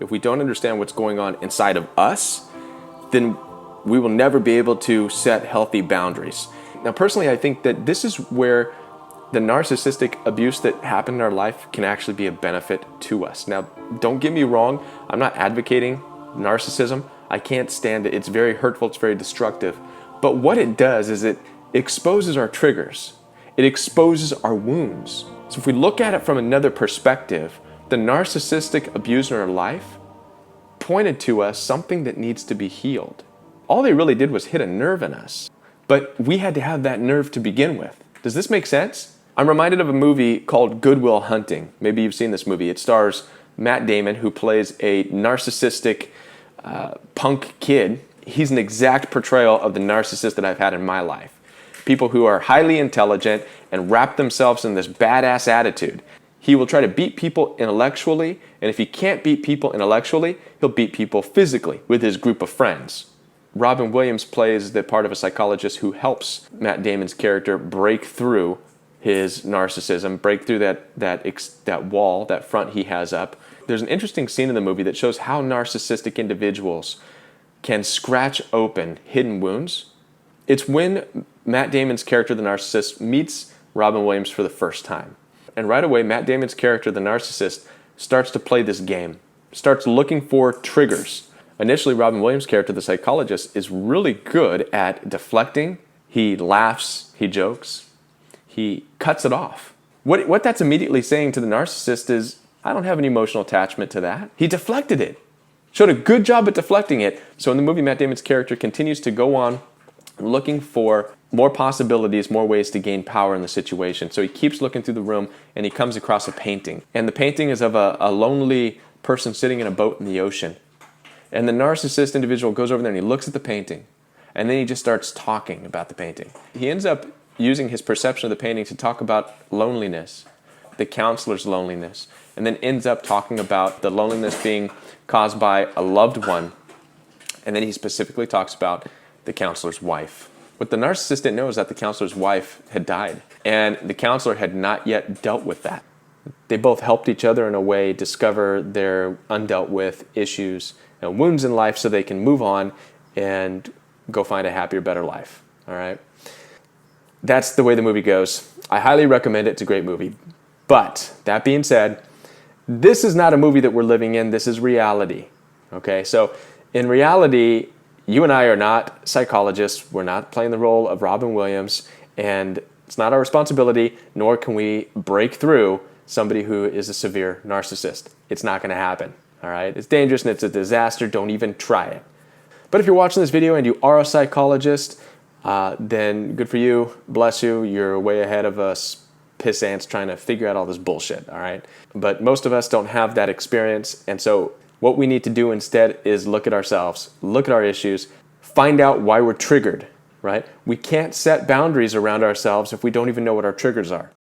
if we don't understand what's going on inside of us, then we will never be able to set healthy boundaries. Now, personally, I think that this is where the narcissistic abuse that happened in our life can actually be a benefit to us. Now, don't get me wrong, I'm not advocating narcissism. I can't stand it. It's very hurtful, it's very destructive. But what it does is it exposes our triggers. It exposes our wounds. So if we look at it from another perspective, the narcissistic abuser in our life pointed to us something that needs to be healed. All they really did was hit a nerve in us. But we had to have that nerve to begin with. Does this make sense? I'm reminded of a movie called Good Will Hunting. Maybe you've seen this movie. It stars Matt Damon, who plays a narcissistic punk kid. He's an exact portrayal of the narcissist that I've had in my life. People who are highly intelligent and wrap themselves in this badass attitude. He will try to beat people intellectually, and if he can't beat people intellectually, he'll beat people physically with his group of friends. Robin Williams plays the part of a psychologist who helps Matt Damon's character break through his narcissism, break through that wall, that front he has up. There's an interesting scene in the movie that shows how narcissistic individuals can scratch open hidden wounds. It's when Matt Damon's character, the narcissist, meets Robin Williams for the first time. And right away, Matt Damon's character, the narcissist, starts to play this game, starts looking for triggers. Initially, Robin Williams' character, the psychologist, is really good at deflecting. He laughs, he jokes, he cuts it off. What that's immediately saying to the narcissist is, I don't have an emotional attachment to that. He deflected it. Showed a good job at deflecting it. So in the movie, Matt Damon's character continues to go on looking for more possibilities, more ways to gain power in the situation. So he keeps looking through the room and he comes across a painting. And the painting is of a lonely person sitting in a boat in the ocean. And the narcissist individual goes over there and he looks at the painting. And then he just starts talking about the painting. He ends up using his perception of the painting to talk about loneliness, the counselor's loneliness, and then ends up talking about the loneliness being caused by a loved one. And then he specifically talks about the counselor's wife. What the narcissist didn't know is that the counselor's wife had died, and the counselor had not yet dealt with that. They both helped each other in a way discover their undealt with issues and wounds in life so they can move on and go find a happier, better life. All right? That's the way the movie goes. I highly recommend it. It's a great movie. But that being said, this is not a movie that we're living in. This is reality. Okay? So in reality, you and I are not psychologists. We're not playing the role of Robin Williams, and it's not our responsibility, nor can we break through somebody who is a severe narcissist. It's not going to happen. All right? It's dangerous and it's a disaster. Don't even try it. But if you're watching this video and you are a psychologist, then good for you. Bless you. You're way ahead of us pissants trying to figure out all this bullshit. All right? But most of us don't have that experience, and so what we need to do instead is look at ourselves, look at our issues, find out why we're triggered, right? We can't set boundaries around ourselves if we don't even know what our triggers are.